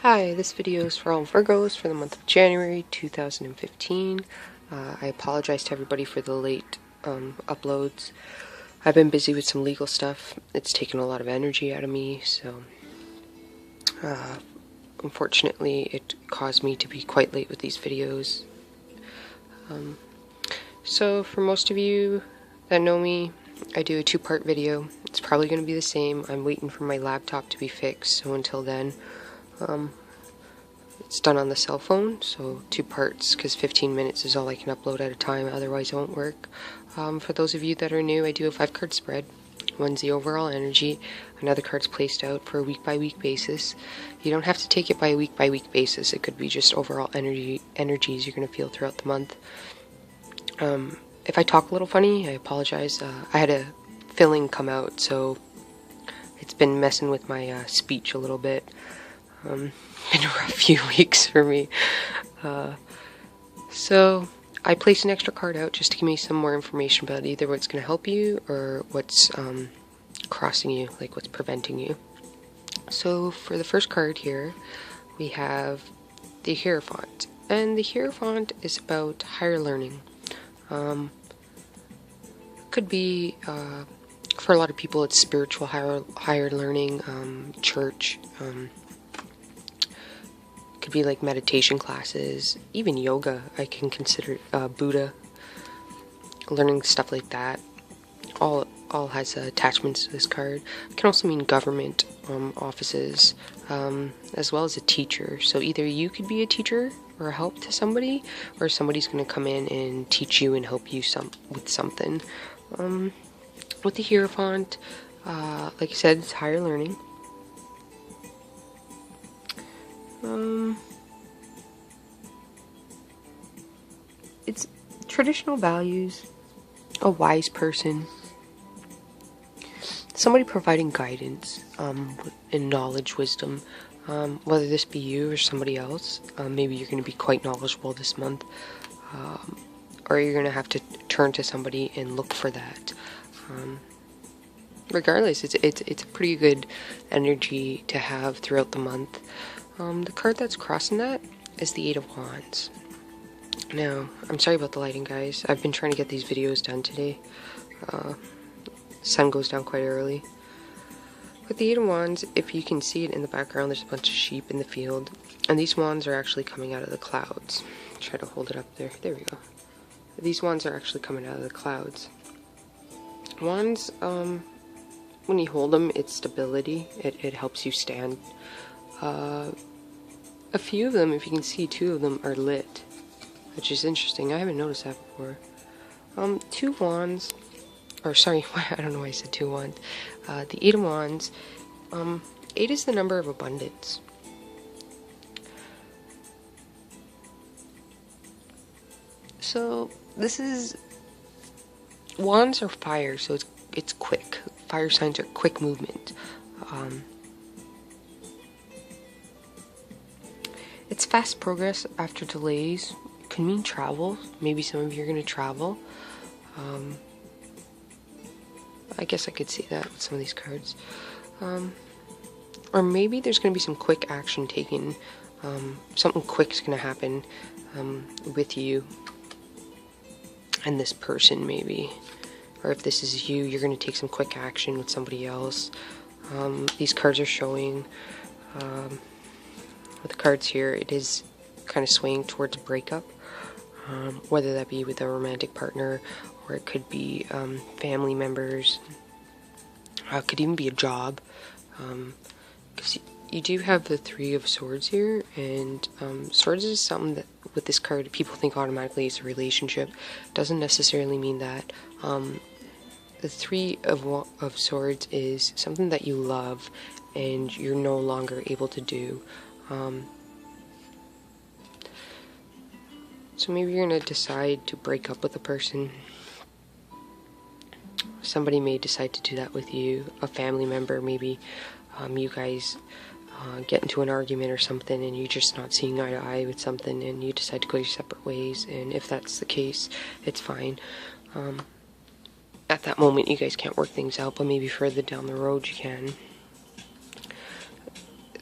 Hi, this video is for all Virgos for the month of January 2015. I apologize to everybody for the late uploads. I've been busy with some legal stuff. It's taken a lot of energy out of me, so unfortunately it caused me to be quite late with these videos. So for most of you that know me, I do a two-part video. It's probably going to be the same. I'm waiting for my laptop to be fixed, so until then, it's done on the cell phone, so two parts, because 15 minutes is all I can upload at a time, otherwise it won't work. For those of you that are new, I do a 5-card spread. One's the overall energy, another card's placed out for a week-by-week basis. You don't have to take it by a week-by-week basis, it could be just overall energies you're going to feel throughout the month. If I talk a little funny, I apologize. I had a filling come out, so it's been messing with my speech a little bit. Been a rough few weeks for me. So I placed an extra card out just to give me some more information about either what's going to help you or what's crossing you, like what's preventing you. So for the first card here, we have the Hierophant. And the Hierophant is about higher learning. Could be, for a lot of people, it's spiritual higher learning, church, could be like meditation classes, even yoga. I can consider Buddha, learning stuff like that. All has attachments to this card. It can also mean government offices, as well as a teacher. So either you could be a teacher or a help to somebody, or somebody's going to come in and teach you and help you with something. With the Hierophant, like I said, it's higher learning. It's traditional values, a wise person, somebody providing guidance, and knowledge, wisdom, whether this be you or somebody else. Maybe you're going to be quite knowledgeable this month, or you're going to have to turn to somebody and look for that. Regardless, it's a pretty good energy to have throughout the month. The card that's crossing that is the Eight of Wands. Now, I'm sorry about the lighting, guys. I've been trying to get these videos done today. Sun goes down quite early. With the Eight of Wands, if you can see it in the background, there's a bunch of sheep in the field. And these wands are actually coming out of the clouds. Try to hold it up there. There we go. These wands are actually coming out of the clouds. Wands, when you hold them, it's stability. It helps you stand. A few of them, if you can see, 2 of them are lit, which is interesting. I haven't noticed that before. 2 wands, or sorry, I don't know why I said 2 wands. The 8 of Wands, 8 is the number of abundance. So this is, wands are fire, so it's quick. Fire signs are quick movement. It's fast progress after delays. It can mean travel. Maybe some of you are going to travel. I guess I could see that with some of these cards. Or maybe there's going to be some quick action taken. Something quick's going to happen with you and this person, maybe. Or if this is you, you're going to take some quick action with somebody else. These cards are showing... with the cards here, it is kind of swaying towards breakup, whether that be with a romantic partner, or it could be family members. It could even be a job, because you do have the 3 of Swords here, and Swords is something that, with this card, people think automatically it's a relationship. Doesn't necessarily mean that. The 3 of Swords is something that you love, and you're no longer able to do. So maybe you're going to decide to break up with a person. Somebody may decide to do that with you. A family member, maybe you guys get into an argument or something and you're just not seeing eye to eye with something and you decide to go your separate ways. And if that's the case, it's fine. At that moment you guys can't work things out, but maybe further down the road you can.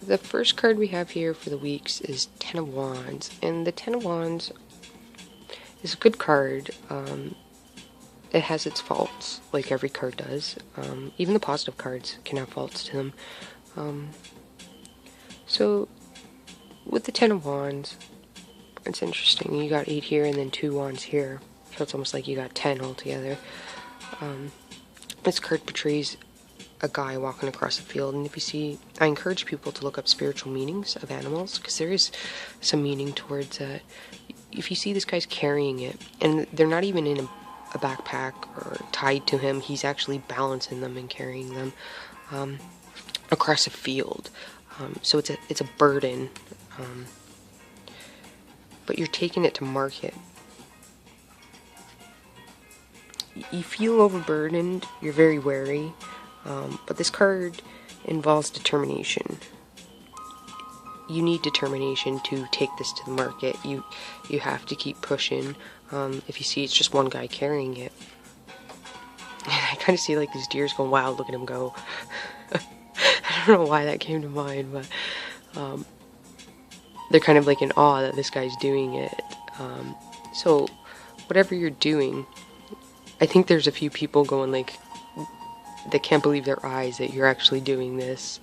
the first card we have here for the weeks is Ten of Wands, and the Ten of Wands is a good card. It has its faults, like every card does. Even the positive cards can have faults to them. So, with the Ten of Wands, it's interesting. You got 8 here and then 2 wands here. So it's almost like you got 10 altogether. This card portrays a guy walking across a field, and if you see, I encourage people to look up spiritual meanings of animals, because there is some meaning towards that. If you see this guy's carrying it, and they're not even in a backpack or tied to him, he's actually balancing them and carrying them across a field. So it's a burden, but you're taking it to market. You feel overburdened, you're very wary, but this card involves determination. You need determination to take this to the market. You have to keep pushing. If you see it's just one guy carrying it, I kind of see like these deers going wild. Look at him go. I don't know why that came to mind, but they're kind of like in awe that this guy's doing it. So whatever you're doing, I think there's a few people going like, they can't believe their eyes that you're actually doing this.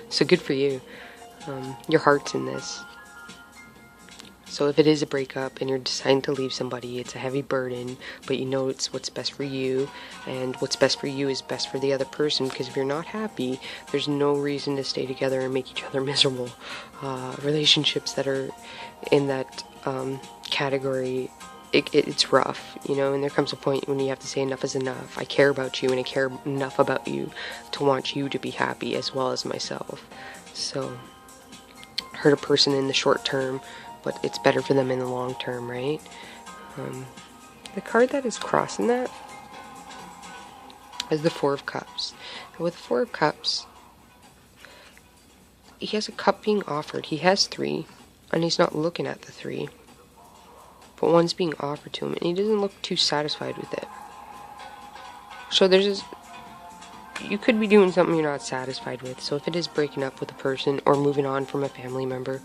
So good for you. Your heart's in this. So if it is a breakup and you're deciding to leave somebody, it's a heavy burden, but you know it's what's best for you, and what's best for you is best for the other person, because if you're not happy, there's no reason to stay together and make each other miserable. Relationships that are in that category, it's rough, you know, and there comes a point when you have to say enough is enough. I care about you, and I care enough about you to want you to be happy as well as myself. So, hurt a person in the short term, but it's better for them in the long term, right? The card that is crossing that is the Four of Cups. And with the Four of Cups, he has a cup being offered. He has 3, and he's not looking at the 3. But one's being offered to him, and he doesn't look too satisfied with it. So there's this, you could be doing something you're not satisfied with. So if it is breaking up with a person or moving on from a family member,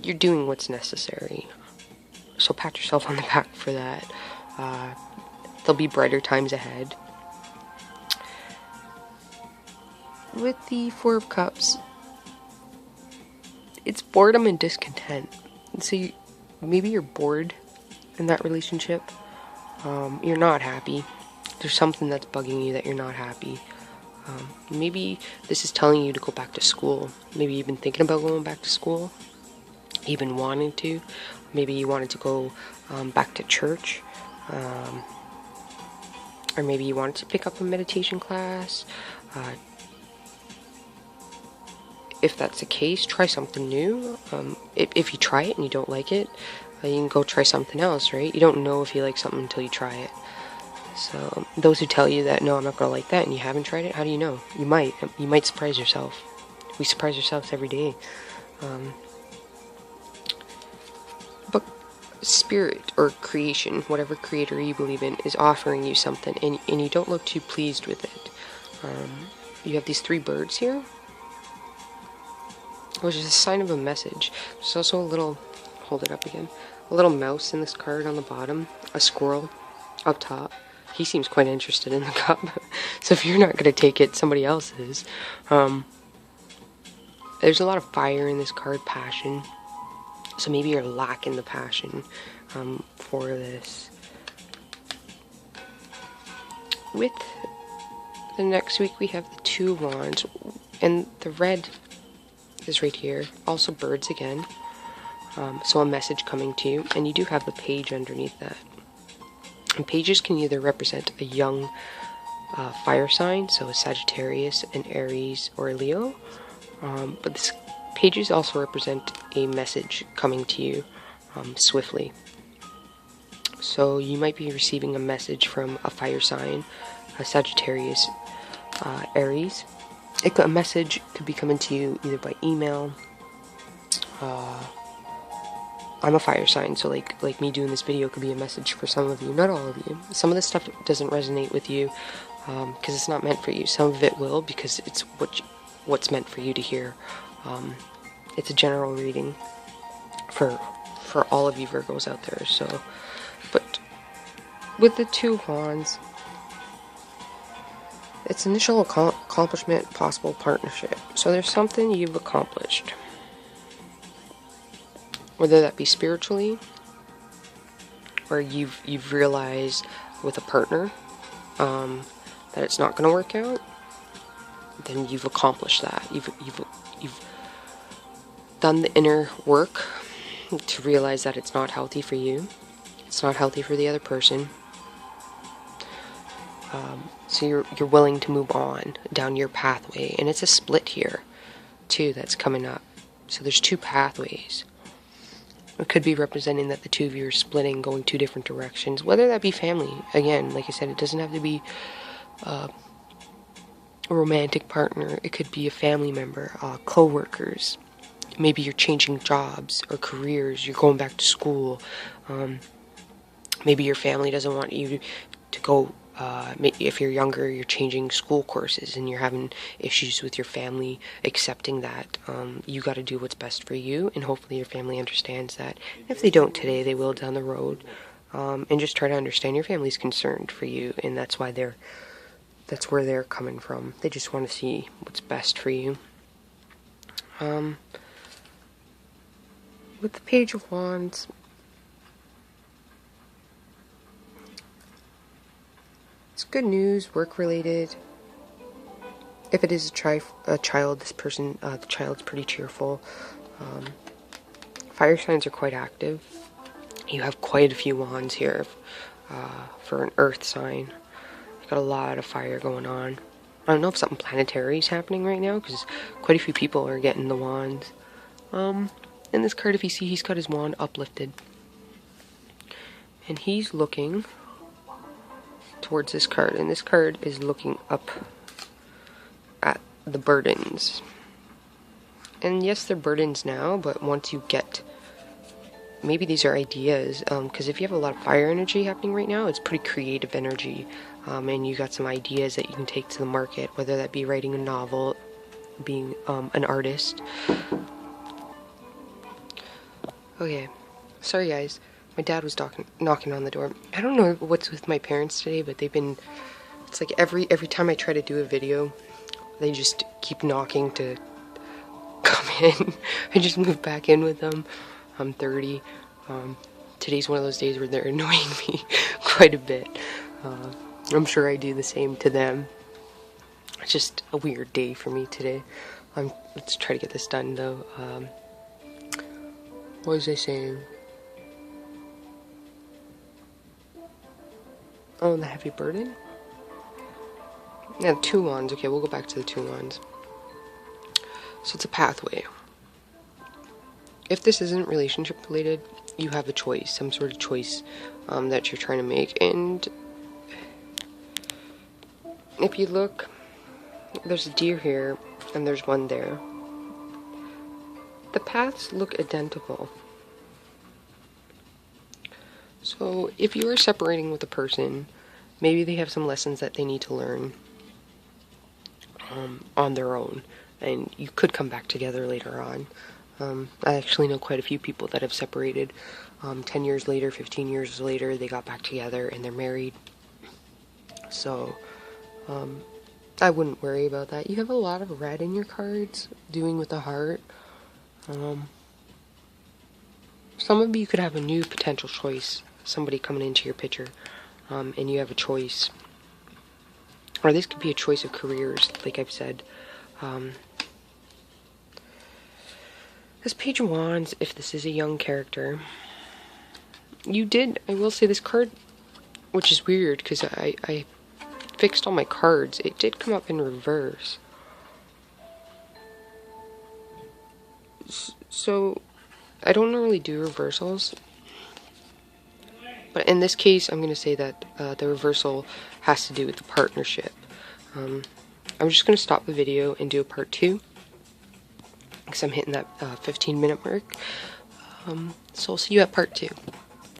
you're doing what's necessary. So pat yourself on the back for that. There'll be brighter times ahead. With the Four of Cups, it's boredom and discontent. So maybe you're bored in that relationship. You're not happy. There's something that's bugging you that you're not happy. Maybe this is telling you to go back to school. Maybe you've been thinking about going back to school. You've been wanting to. Maybe you wanted to go back to church. Or maybe you wanted to pick up a meditation class. If that's the case, try something new. If you try it and you don't like it, you can go try something else, right? You don't know if you like something until you try it. So those who tell you that, no, I'm not going to like that, and you haven't tried it, how do you know? You might surprise yourself. We surprise ourselves every day. But spirit or creation, whatever creator you believe in, is offering you something, and you don't look too pleased with it. You have these 3 birds here, which is a sign of a message. There's also a little, hold it up again, a little mouse in this card on the bottom, a squirrel up top. He seems quite interested in the cup. So if you're not going to take it, somebody else is. There's a lot of fire in this card, passion. So maybe you're lacking the passion for this. With the next week, we have the 2 of Wands, and the red is right here. Also birds again. So a message coming to you, and you do have the page underneath that. And pages can either represent a young fire sign, so a Sagittarius, an Aries, or a Leo. But this pages also represent a message coming to you swiftly. So you might be receiving a message from a fire sign, a Sagittarius, Aries. A message could be coming to you either by email. I'm a fire sign, so like me doing this video could be a message for some of you, not all of you. Some of this stuff doesn't resonate with you because it's not meant for you. Some of it will, because it's what's meant for you to hear. It's a general reading for all of you Virgos out there. So, but with the Two Wands, it's initial accomplishment, possible partnership. So there's something you've accomplished, whether that be spiritually, or you've realized with a partner that it's not going to work out. Then you've accomplished that. You've done the inner work to realize that it's not healthy for you. It's not healthy for the other person. So you're willing to move on down your pathway, and it's a split here too that's coming up. So there's two pathways. It could be representing that the two of you are splitting, going two different directions, whether that be family. Again, like I said, it doesn't have to be a romantic partner. It could be a family member, co-workers. Maybe you're changing jobs or careers. You're going back to school. Maybe your family doesn't want you to go. If you're younger, you're changing school courses and you're having issues with your family accepting that. You got to do what's best for you, and hopefully your family understands that. If they don't today, they will down the road. And just try to understand your family's concerned for you, and that's why that's where they're coming from. They just want to see what's best for you. With the Page of Wands, it's good news, work-related. If it is a child, this person, the child's pretty cheerful. Fire signs are quite active. You have quite a few wands here for an earth sign. You've got a lot of fire going on. I don't know if something planetary is happening right now, because quite a few people are getting the wands. In this card, if you see, he's got his wand uplifted. And he's looking towards this card, and this card is looking up at the burdens. And yes, they're burdens now, but once you get, maybe these are ideas, because if you have a lot of fire energy happening right now, it's pretty creative energy, and you got some ideas that you can take to the market, whether that be writing a novel, being an artist. Okay, sorry guys. My dad was knocking on the door. I don't know what's with my parents today, but they've been, it's like every time I try to do a video, they just keep knocking to come in. I just moved back in with them. I'm 30. Today's one of those days where they're annoying me quite a bit. I'm sure I do the same to them. It's just a weird day for me today. Let's try to get this done though. What was I saying? Oh, the heavy burden? Yeah, two wands. Okay, we'll go back to the two wands. So it's a pathway. If this isn't relationship related, you have a choice, some sort of choice that you're trying to make. And if you look, there's a deer here, and there's one there. The paths look identical. So if you are separating with a person, maybe they have some lessons that they need to learn on their own, and you could come back together later on. I actually know quite a few people that have separated 10 years later, 15 years later, they got back together and they're married. So I wouldn't worry about that. You have a lot of red in your cards, doing with the heart. Some of you could have a new potential choice, somebody coming into your picture, and you have a choice. Or this could be a choice of careers, like I've said. This Page of Wands, if this is a young character, I will say this card, which is weird, because I fixed all my cards, it did come up in reverse. So, I don't normally do reversals, but in this case, I'm going to say that the reversal has to do with the partnership. I'm just going to stop the video and do a part 2, because I'm hitting that 15-minute mark. So I'll see you at part 2.